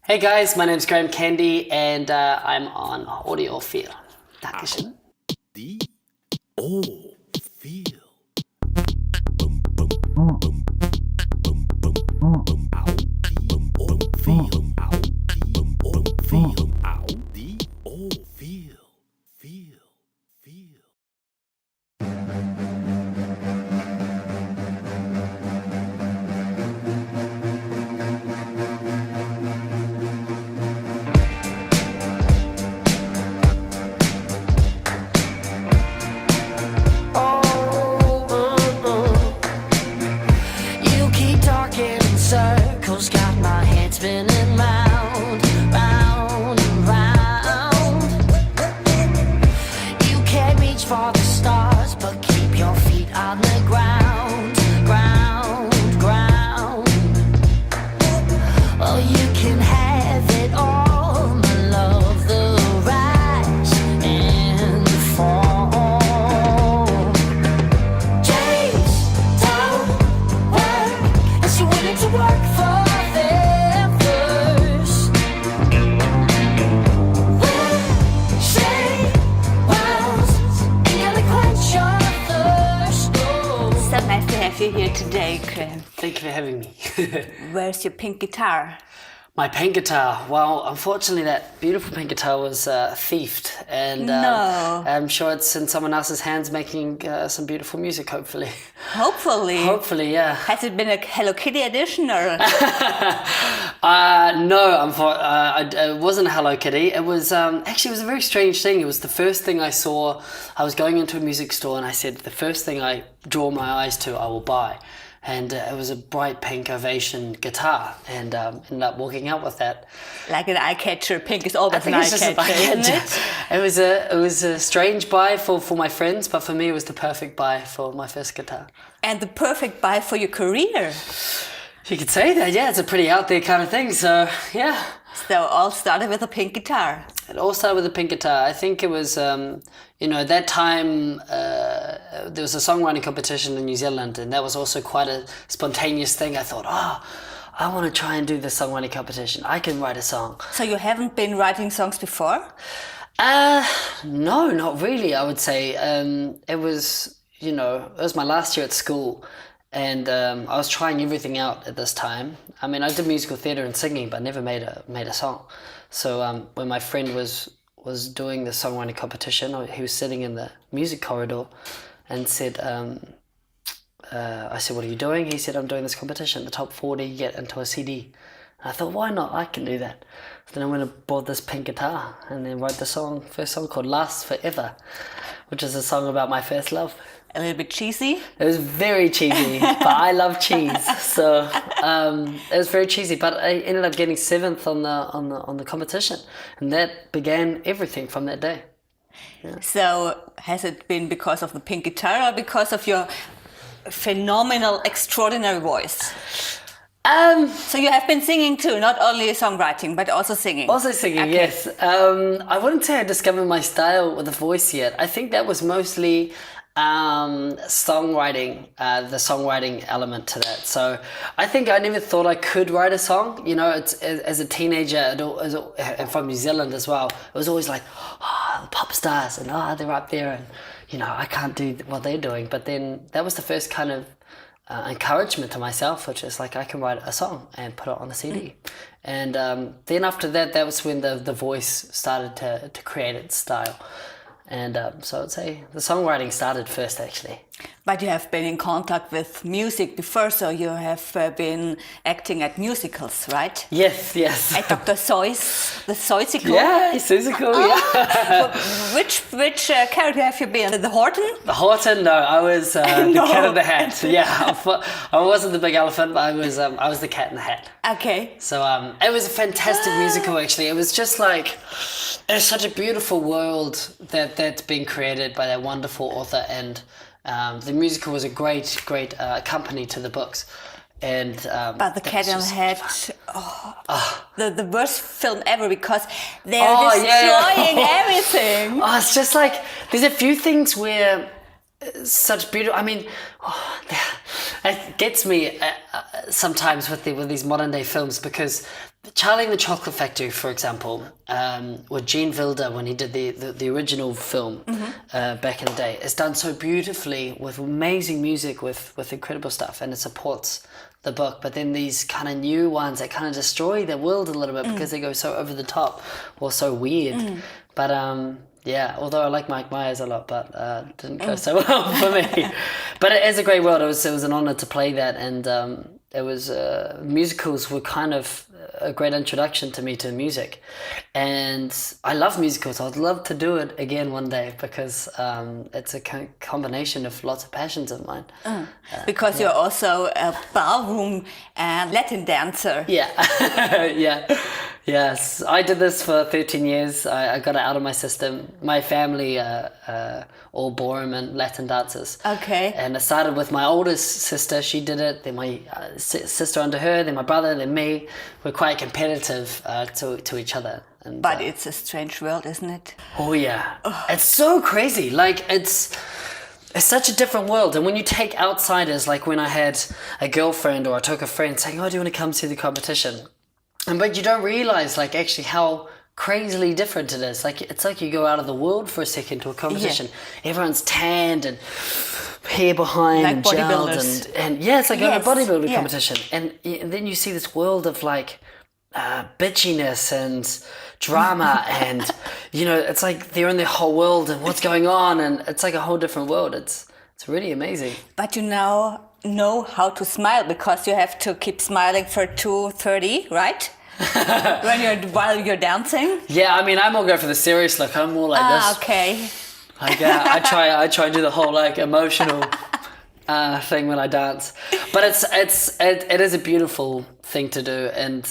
Hey guys, my name's Graham Candy and I'm on Audiophile. Dankeschön. Die Ophil. Bum, bum, bum, bum, bum, bum, bum, au, die Ophil. Au, die Ophil. Au, die Ophil. Feel, feel. You keep talking in circles, got my head spinning round, round, and round. You can't reach for the stars, but keep your feet on the ground, ground, ground. Oh, you can have it all, my love, the rise and the fall. Chase down work as you wanted to work for them first. Shade wells ain't gonna quench your thirst. Oh. So nice to have you here today, Graham. Thank you for having me. Where's your pink guitar? My pink guitar. Well, unfortunately, that beautiful pink guitar was thiefed, and No. I'm sure it's in someone else's hands making some beautiful music. Hopefully, Hopefully. hopefully, yeah. Has it been a Hello Kitty edition or? No, it wasn't Hello Kitty. It was actually it was a very strange thing. It was the first thing I saw. I was going into a music store and I said, the first thing I draw my eyes to, I will buy. And it was a bright pink Ovation guitar, and ended up walking out with that. Like an eye catcher. Pink is always an I eye think it's just catcher, like isn't it? it was a strange buy for my friends, but for me it was the perfect buy for my first guitar. And the perfect buy for your career. You could say that, yeah. It's a pretty out there kind of thing. So yeah, So all started with a pink guitar. it all started with a pink guitar. I think it was at that time there was a songwriting competition in New Zealand, and that was also quite a spontaneous thing. I thought, I want to try and do the songwriting competition. I can write a song. So you haven't been writing songs before? No, not really. I would say it was my last year at school, and I was trying everything out at this time. I mean, I did musical theatre and singing, but never made a song. So when my friend was doing the songwriting competition, he was sitting in the music corridor, and said, I said, "What are you doing?" He said, "I'm doing this competition. The top 40 get into a CD." And I thought, why not? I can do that. So then I went and bought this pink guitar and then wrote the first song called Last Forever, which is a song about my first love. A little bit cheesy? It was very cheesy, but I love cheese. So it was very cheesy, but I ended up getting 7th on the competition. And that began everything from that day. So has it been because of the pink guitar or because of your phenomenal, extraordinary voice? So you have been singing too, not only songwriting, but also singing. Also singing, Okay. yes. I wouldn't say I discovered my style with the voice yet. I think that was mostly songwriting, the songwriting element to that. So I think I never thought I could write a song. You know, it's as a teenager, and from New Zealand as well, it was always like, the pop stars, and they're up there, and I can't do what they're doing. But then that was the first kind of encouragement to myself, which is like, I can write a song and put it on a CD. And then after that, that was when the voice started to create its style. And so I'd say the songwriting started first, actually. But you have been in contact with music before, so you have been acting at musicals, right? Yes. At Dr. Seuss, the Seussical. Yeah, Susical, yeah. Which character have you been? The Horton? The Horton, no, I was the No. cat in the hat. Yeah, I wasn't the big elephant, but I was the cat in the hat. Okay. So it was a fantastic musical, actually. It was just like, it's such a beautiful world that's been created by that wonderful author, and the musical was a great company to the books. And But the that Cat was in the just Hat, the worst film ever because they're Oh, destroying yeah. everything. Oh, it's just like, there's a few things where such beautiful, I mean, It gets me sometimes with these modern day films, because Charlie and the Chocolate Factory, for example, with Gene Wilder when he did the original film back in the day, it's done so beautifully with amazing music, with incredible stuff, and it supports the book. But then these kind of new ones that kind of destroy the world a little bit because they go so over the top or so weird. But yeah, although I like Mike Myers a lot, but didn't go so well for me. But it is a great world. It was an honor to play that, and it was musicals were kind of a great introduction to me to music, and I love musicals. I'd love to do it again one day, because it's a combination of lots of passions of mine. Because you're also a ballroom and Latin dancer. Yeah, yeah. Yes, I did this for 13 years. I got it out of my system. My family all ballroom and Latin dancers. Okay. And I started with my oldest sister. She did it. Then my sister under her. Then my brother. Then me. We're quite competitive to each other. And, But it's a strange world, isn't it? oh yeah, it's so crazy. Like it's such a different world. And when you take outsiders, like when I had a girlfriend or I took a friend saying, "Oh, do you want to come to the competition?" But you don't realize, like, actually how crazily different it is. Like, it's like you go out of the world for a second to a competition. Yeah. Everyone's tanned and hair behind like and gelled bodybuilders. and yeah, it's like a bodybuilding yeah. competition. And then you see this world of like bitchiness and drama and you know, it's like they're in their whole world and what's going on, and it's like a whole different world. It's really amazing. But you now know how to smile, because you have to keep smiling for 2:30, right? while you're dancing. Yeah, I mean, I more go for the serious look. I'm more like this. Okay. Like I try and do the whole like emotional thing when I dance. But it is a beautiful thing to do, and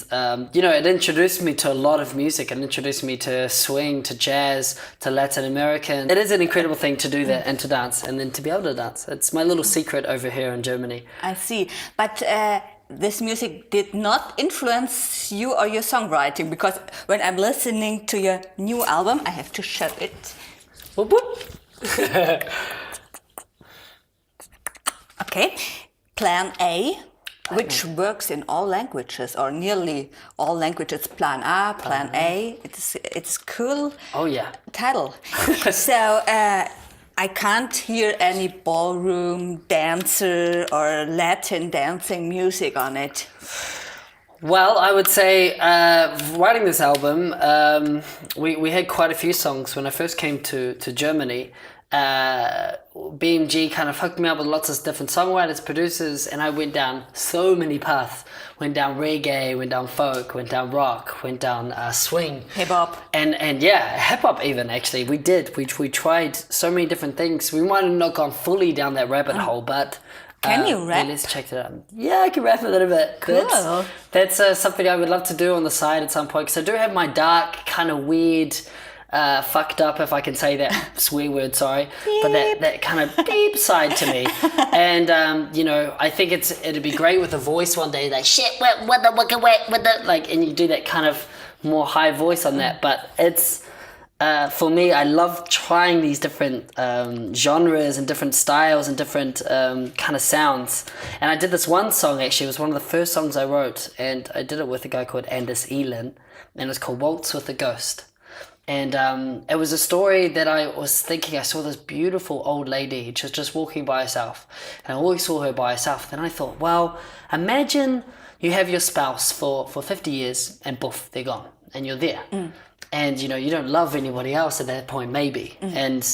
you know, it introduced me to a lot of music. It introduced me to swing, to jazz, to Latin American. It is an incredible thing to do that and to dance, and then to be able to dance. It's my little secret over here in Germany. I see. But this music did not influence you or your songwriting, because when I'm listening to your new album, I have to show it. Whoop, whoop. Okay, Plan A, which works in all languages or nearly all languages. Plan A, Plan A. It's cool. Oh yeah. Title. So I can't hear any ballroom dancer or Latin dancing music on it. Well, I would say writing this album, we had quite a few songs when I first came to Germany. BMG kind of hooked me up with lots of different songwriters, producers, and I went down so many paths. Went down reggae, went down folk, went down rock, went down swing, Hip hop, and yeah, hip hop even. Actually, we tried so many different things. We might have not gone fully down that rabbit hole, but can you rap? Let's check it out. Yeah, I can rap a little bit. Cool. That's something I would love to do on the side at some point, because I do have my dark, kind of weird, fucked up, if I can say that swear word, sorry, but that kind of deep side to me. And you know, I think it'd be great with a voice one day, like shit, what the like, and you do that kind of more high voice on that. But it's for me, I love trying these different genres and different styles and different kind of sounds. And I did this one song, actually. It was one of the first songs I wrote, and I did it with a guy called Anders Elin, and it's called Waltz with a Ghost. And it was a story that I was thinking. I saw this beautiful old lady just walking by herself, and I always saw her by herself. Then I thought, well, imagine you have your spouse for 50 years and poof, they're gone, and you're there. And you know, you don't love anybody else at that point, maybe. And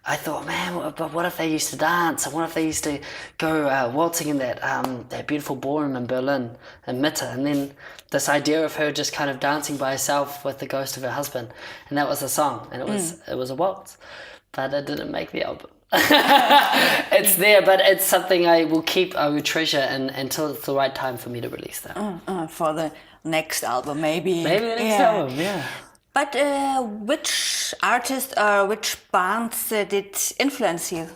I thought, man, but what if they used to dance? And what if they used to go waltzing in that beautiful ballroom in Berlin, in Mitte? And then this idea of her just kind of dancing by herself with the ghost of her husband, and that was the song, and it was a waltz, but it didn't make the album. It's there, but it's something I will treasure until it's the right time for me to release that. For the next album, maybe. Maybe the next album, yeah. But which artist or which bands did influence you?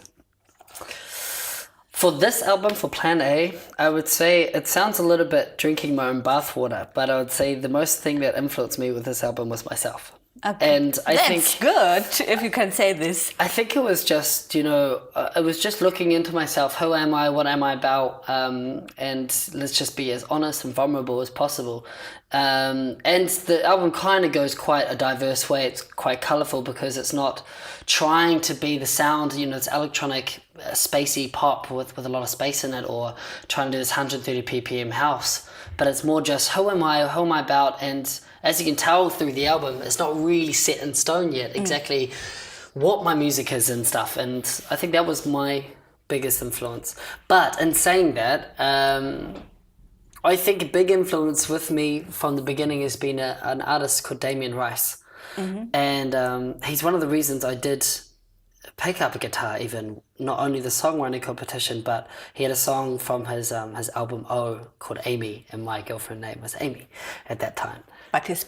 For this album, for Plan A, I would say it sounds a little bit drinking my own bathwater, but I would say the most thing that influenced me with this album was myself. And I think That's good, if you can say this. I think it was just, it was just looking into myself. Who am I? What am I about? And let's just be as honest and vulnerable as possible. And the album kind of goes quite a diverse way. It's quite colourful because it's not trying to be the sound, it's electronic, spacey pop with a lot of space in it, or trying to do this 130 ppm house. But it's more just who am I? Who am I about? And as you can tell through the album, it's not really set in stone yet exactly what my music is and stuff. And I think that was my biggest influence. But in saying that, I think a big influence with me from the beginning has been an artist called Damien Rice. And he's one of the reasons I did pick up a guitar, even not only the songwriting competition, but he had a song from his album O called Amy, and my girlfriend name was Amy at that time. But his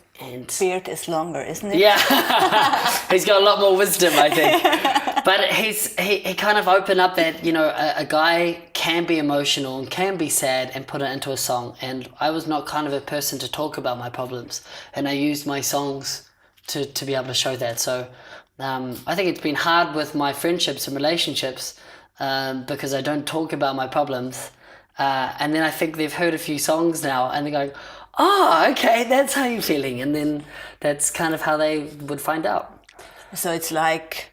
beard is longer, isn't it? Yeah, he's got a lot more wisdom, I think. But he kind of opened up that, a guy can be emotional and can be sad and put it into a song. And I was not kind of a person to talk about my problems. And I used my songs to be able to show that. So I think it's been hard with my friendships and relationships because I don't talk about my problems. And then I think they've heard a few songs now and they're going, oh, okay, that's how you're feeling. And then that's kind of how they would find out. So it's like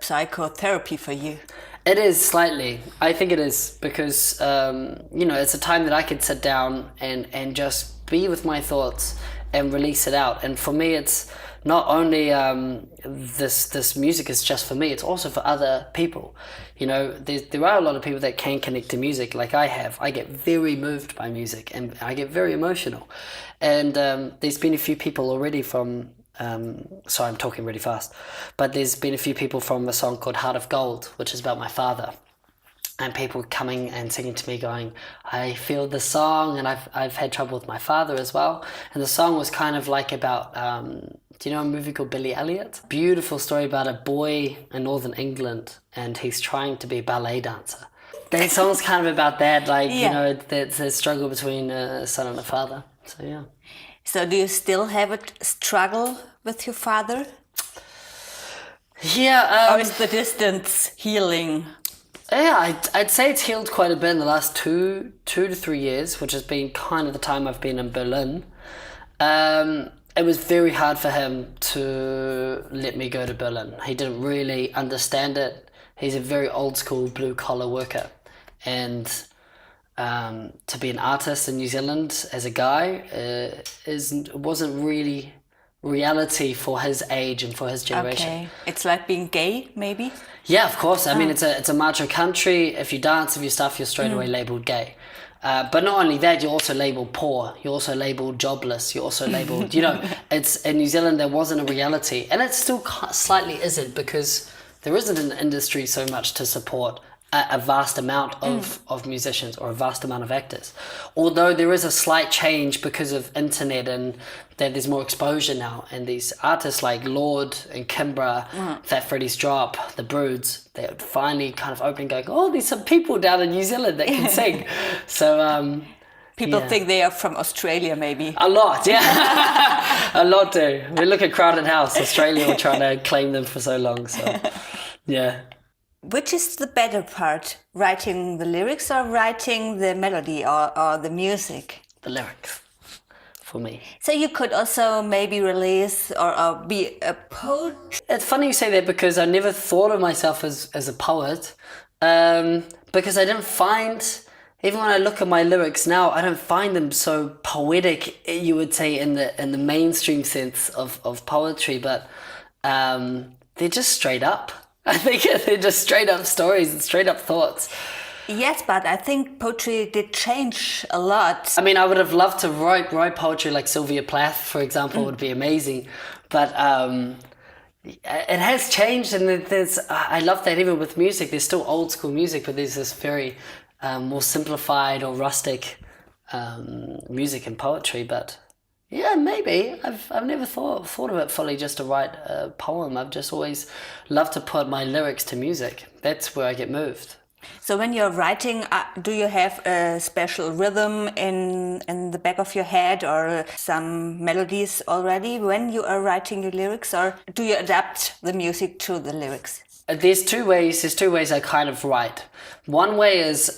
psychotherapy for you. It is slightly. I think it is because, it's a time that I could sit down and just be with my thoughts and release it out. And for me, it's not only this music is just for me, it's also for other people. There are a lot of people that can connect to music like I have. I get very moved by music and I get very emotional. And there's been a few people already from, sorry, I'm talking really fast, but there's been a few people from a song called Heart of Gold, which is about my father. And people coming and singing to me going, I feel the song, and I've had trouble with my father as well. And the song was kind of like about, do you know a movie called Billy Elliot? Beautiful story about a boy in Northern England and he's trying to be a ballet dancer. The song's kind of about that, the struggle between a son and a father. So, yeah. So do you still have a struggle with your father? Yeah. Or is the distance healing? Yeah, I'd say it's healed quite a bit in the last two to 3 years, which has been kind of the time I've been in Berlin. It was very hard for him to let me go to Berlin. He didn't really understand it. He's a very old school blue collar worker. And to be an artist in New Zealand as a guy wasn't really reality for his age and for his generation. Okay, it's like being gay, maybe? Yeah, of course. I mean, it's a macho country. If you dance, if you stuff, you're straight away labelled gay. But not only that, you're also labelled poor. You're also labelled jobless. You're also labelled, it's in New Zealand, there wasn't a reality. And it still slightly isn't because there isn't an industry so much to support a vast amount of musicians or a vast amount of actors. Although there is a slight change because of internet and that there's more exposure now. And these artists like Lord and Kimbra, Fat Freddy's Drop, The Broods, they're finally kind of opening going, oh, there's some people down in New Zealand that can sing. So people think they are from Australia, maybe. A lot, yeah. A lot do. We look at Crowded House, Australia were trying to claim them for so long. So, yeah. Which is the better part, writing the lyrics or writing the melody or the music? The lyrics, for me. So you could also maybe release or be a poet? It's funny you say that because I never thought of myself as a poet because I didn't find, even when I look at my lyrics now, I don't find them so poetic, you would say, in the mainstream sense of poetry, but they're just straight up. I think they're just straight up stories and straight up thoughts. Yes, but I think poetry did change a lot. I mean, I would have loved to write poetry like Sylvia Plath, for example, would be amazing. But it has changed, and I love that even with music, there's still old school music, but there's this very more simplified or rustic music and poetry. But yeah, maybe. I've never thought of it fully just to write a poem. I've just always loved to put my lyrics to music. That's where I get moved. So when you're writing, do you have a special rhythm in the back of your head or some melodies already when you are writing your lyrics, or do you adapt the music to the lyrics? There's two ways I kind of write. One way is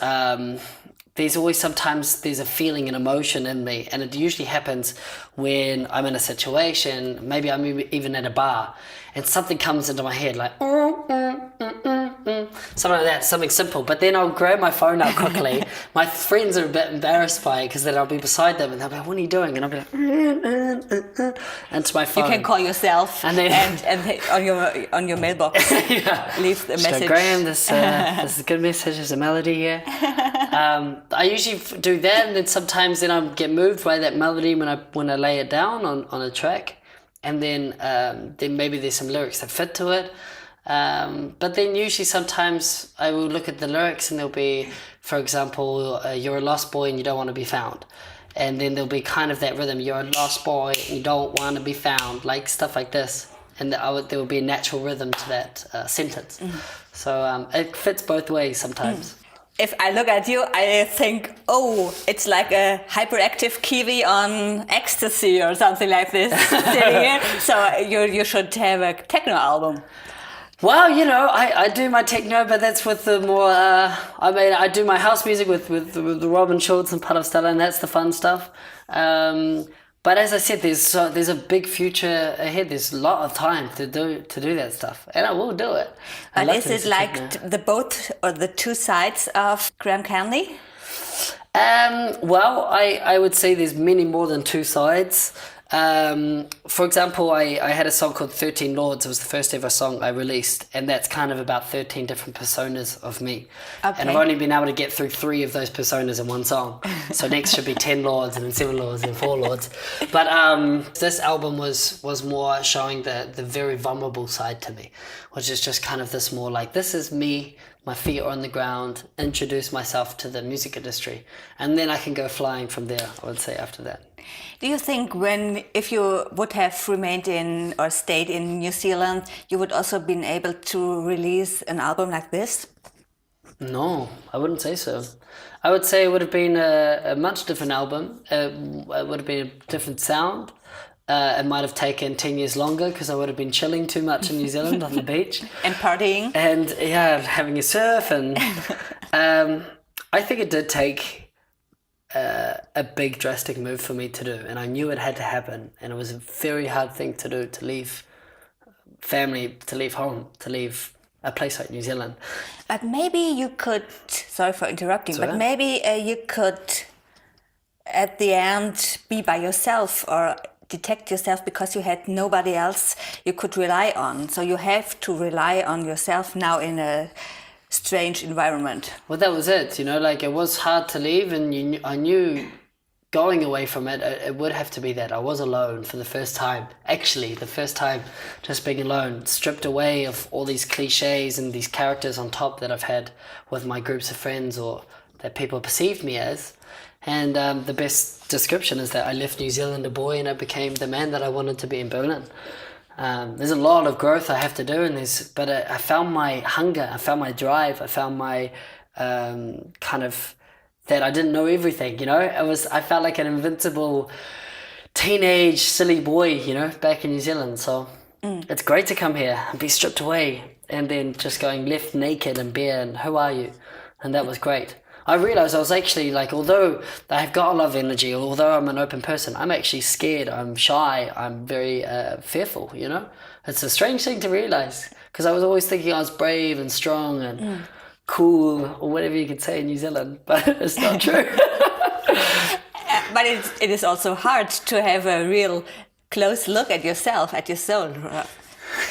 there's a feeling and emotion in me, and it usually happens when I'm in a situation, maybe I'm even at a bar, and something comes into my head like something like that, something simple. But then I'll grab my phone out quickly. My friends are a bit embarrassed by it because then I'll be beside them and they'll be like, "What are you doing?" And I'll be like, into my phone. You can call yourself And then- and on your mailbox Yeah. leave the Just go, message. Graham, this is a good message. There's a melody here. I usually do that, and then sometimes I get moved by that melody when I lay it down on a track, and then maybe there's some lyrics that fit to it. But then usually sometimes I will look at the lyrics and there'll be, for example, you're a lost boy and you don't want to be found. And then there'll be kind of that rhythm, you're a lost boy and you don't want to be found, like stuff like this. And there will be a natural rhythm to that sentence. So it fits both ways sometimes. If I look at you, I think, oh, it's like a hyperactive kiwi on ecstasy or something like this sitting here. So you should have a techno album. Well, I do my techno, but that's with the more. I do my house music with the Robin Schulz and Part of Stella, and that's the fun stuff. But as I said, there's a big future ahead. There's a lot of time to do that stuff, and I will do it. But is it like the both or the two sides of Graham Canley? Well, I would say there's many more than two sides. For example, I had a song called 13 Lords. It was the first ever song I released, and that's kind of about 13 different personas of me. Okay. And I've only been able to get through 3 of those personas in one song. So next should be 10 Lords, and then 7 Lords, and 4 Lords. But this album was more showing the very vulnerable side to me, which is just kind of this more like, this is me, my feet are on the ground, introduce myself to the music industry, and then I can go flying from there, I would say, after that. Do you think if you would have remained in or stayed in New Zealand, you would also been able to release an album like this? No, I wouldn't say so. I would say it would have been a much different album. It would have been a different sound. It might have taken 10 years longer because I would have been chilling too much in New Zealand on the beach. And partying? And having a surf. And I think it did take a big drastic move for me to do, and I knew it had to happen, and it was a very hard thing to do, to leave family, to leave home, to leave a place like New Zealand. But maybe you could, sorry for interrupting, but maybe you could at the end be by yourself or detect yourself because you had nobody else you could rely on. So you have to rely on yourself now in a strange environment. Well, that was it, like it was hard to leave, and I knew going away from it, it would have to be that. I was alone for the first time. Actually, the first time just being alone, stripped away of all these cliches and these characters on top that I've had with my groups of friends or that people perceived me as. And the best description is that I left New Zealand a boy and I became the man that I wanted to be in Berlin. There's a lot of growth I have to do, but I found my hunger, I found my drive, I found my kind of that I didn't know everything. I felt like an invincible teenage silly boy, back in New Zealand. So it's great to come here and be stripped away, and then just going left naked and bare. And who are you? And that was great. I realized I was actually like, although I've got a lot of energy, although I'm an open person, I'm actually scared, I'm shy, I'm very fearful, It's a strange thing to realize, because I was always thinking I was brave and strong and cool, or whatever you could say in New Zealand, but it's not true. But it is also hard to have a real close look at yourself, at your soul.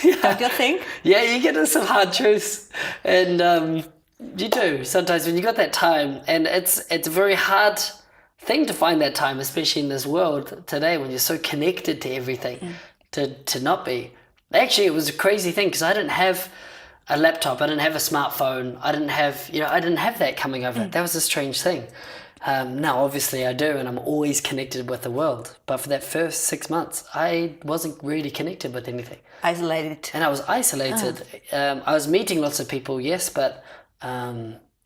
Don't you think? Yeah, you get into some hard truths, and you do sometimes when you got that time, and it's a very hard thing to find that time, especially in this world today when you're so connected to everything, to not be. Actually, it was a crazy thing because I didn't have a laptop, I didn't have a smartphone, I didn't have that coming over. That was a strange thing. Now, obviously, I do, and I'm always connected with the world. But for that first 6 months, I wasn't really connected with anything. Isolated. And I was isolated. I was meeting lots of people, yes, but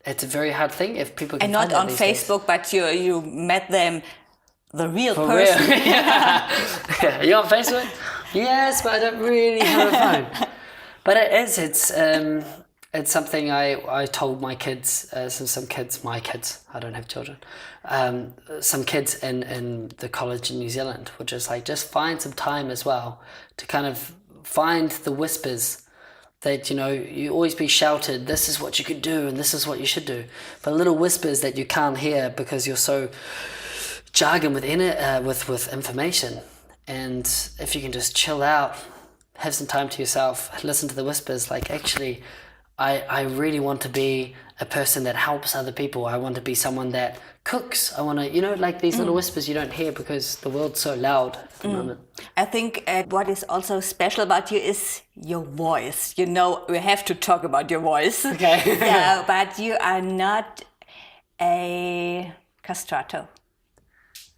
it's a very hard thing if people can And not find that on these days. Facebook, but you met them, the real For person. real. Yeah. You on Facebook? Yes, but I don't really have a phone. But it is. It's something I told my kids. My kids. I don't have children. Some kids in the college in New Zealand, which is like just find some time as well to kind of find the whispers that you always be shouted. This is what you could do, and this is what you should do. But little whispers that you can't hear because you're so jargon with information. And if you can just chill out, have some time to yourself, listen to the whispers, like actually I really want to be a person that helps other people. I want to be someone that cooks. I want to, like these little whispers you don't hear because the world's so loud at the moment. I think what is also special about you is your voice. We have to talk about your voice. Okay. Yeah, but you are not a castrato.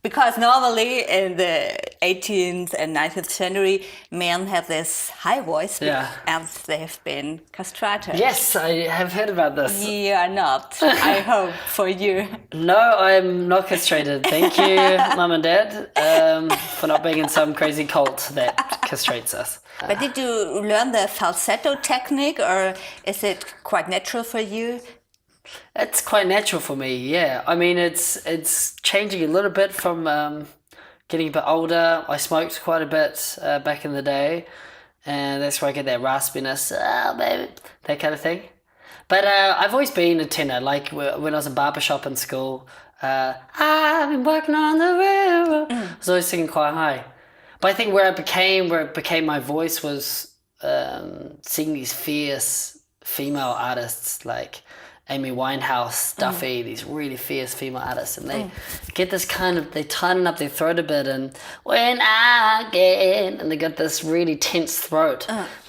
Because normally in the 18th and 19th century, men have this high voice and they've been castrated. Yes, I have heard about this. You are not, I hope, for you. No, I'm not castrated. Thank you, Mum and Dad, for not being in some crazy cult that castrates us. But did you learn the falsetto technique, or is it quite natural for you? It's quite natural for me, yeah. I mean, it's changing a little bit from getting a bit older. I smoked quite a bit back in the day, and that's where I get that raspiness, baby, that kind of thing. But I've always been a tenor. Like when I was in barbershop in school, I've been working on the railroad. I was always singing quite high. But I think where it became my voice was seeing these fierce female artists like Amy Winehouse, Duffy, these really fierce female artists, and they get this they tighten up their throat a bit, and when I get, and they got this really tense throat.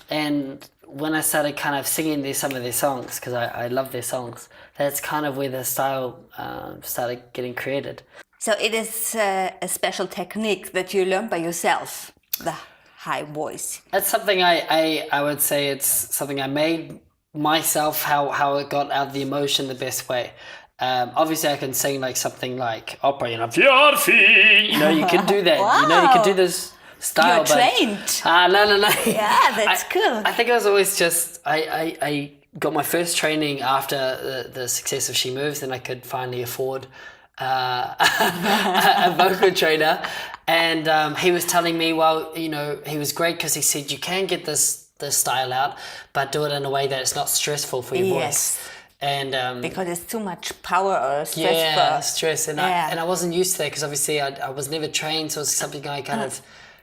And when I started kind of singing some of their songs, because I love their songs, that's kind of where the style started getting created. So it is a special technique that you learned by yourself, the high voice. That's something I would say it's something I made myself, how it got out the emotion the best way. Obviously I can sing like something like opera, Fiorfi, you can do that. Wow. You can do this style. You're trained. No. Yeah, that's cool. I think I was always just, I got my first training after the success of She Moves, and I could finally afford a vocal trainer. And he was telling me, he was great because he said, you can get this style out, but do it in a way that it's not stressful for your voice. And because it's too much power or stress. Stress, and I wasn't used to that because obviously I was never trained, so it's something I kind of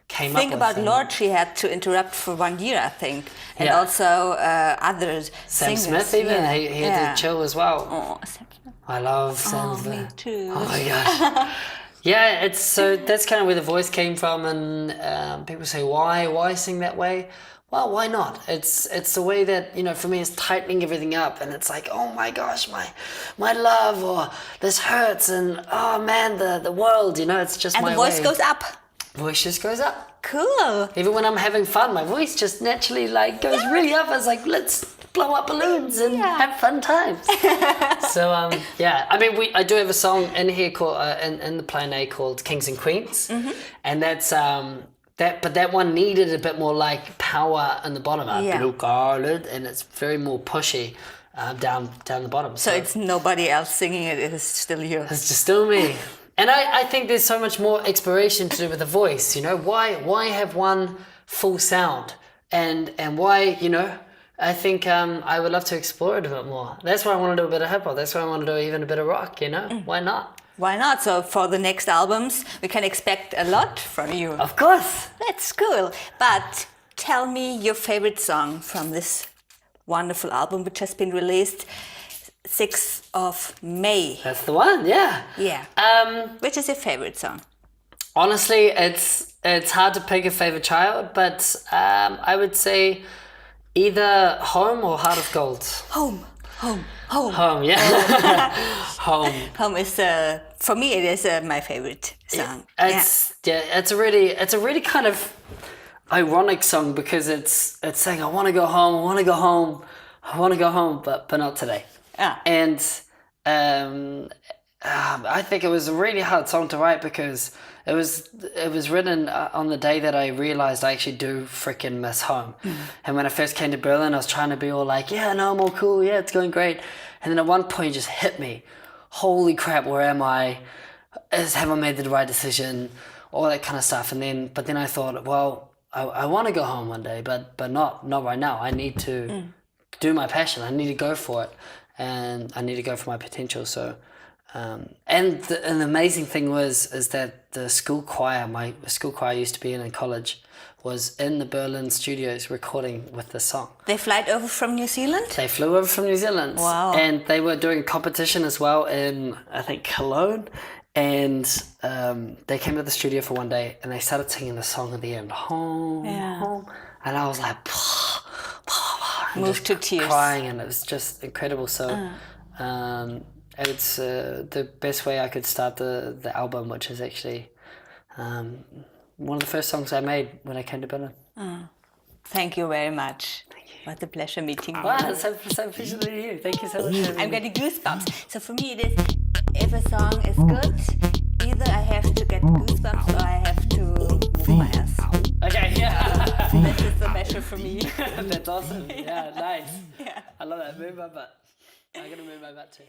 came up with. Think about Lord, she had to interrupt for 1 year, I think, and also others. Sam singers. Smith even he had to chill as well. Oh, Sam Smith. I love Sam Smith. Me too. Oh my gosh. Yeah, that's kind of where the voice came from, and people say why sing that way. Well, why not? It's the way that, for me, it's tightening everything up, and it's like, oh my gosh, my love, or this hurts, and oh man, the world, it's just And my the voice way. goes up. Voice just goes up. Cool. Even when I'm having fun, my voice just naturally goes really up. It's like, let's blow up balloons and have fun times. So I mean, I do have a song in here called in the Plan A called Kings and Queens, and that's but that one needed a bit more power in the bottom. Blue Garland, and it's very more pushy down the bottom. So it's nobody else singing it. It is still you. It's just still me. And I think there's so much more exploration to do with the voice. Why have one full sound, and why I think I would love to explore it a bit more. That's why I want to do a bit of hip hop. That's why I want to do even a bit of rock. Why not? Why not? So for the next albums, we can expect a lot from you. Of course. That's cool. But tell me your favorite song from this wonderful album, which has been released 6th of May. That's the one. Yeah. Yeah. Which is your favorite song? Honestly, it's hard to pick a favorite child, but I would say either Home or Heart of Gold. Home. Home, yeah. Home. Home is for me. It is my favorite song. It's a really kind of ironic song because it's saying I want to go home, but not today. And I think it was a really hard song to write because it was written on the day that I realized I actually do freaking miss home. And when I first came to Berlin, I was trying to be all like, yeah, no, I'm all cool, yeah, it's going great. And then at one point it just hit me. Holy crap, where am I? Have I made the right decision? All that kind of stuff. But then I thought, well, I want to go home one day, but not right now. I need to do my passion. I need to go for it, and I need to go for my potential. So, and the amazing thing is that the school choir, my school choir I used to be in college, was in the Berlin studios recording with the song. They flight over from New Zealand? They flew over from New Zealand. Wow. And they were doing a competition as well in, I think, Cologne. And they came to the studio for one day and they started singing the song at the end, home, home. And I was like, Moved to tears. Crying, and it was just incredible. So it's the best way I could start the album, which is actually one of the first songs I made when I came to Berlin. Thank you very much. What a pleasure meeting you. Wow, so pleasure to meet you. Thank you so much. I'm getting goosebumps. So for me it is, if a song is good, either I have to get goosebumps or I have to move my ass. Okay, yeah. This is the measure for me. That's awesome. Yeah, nice. I love that. Move my butt. I'm going to move my butt too.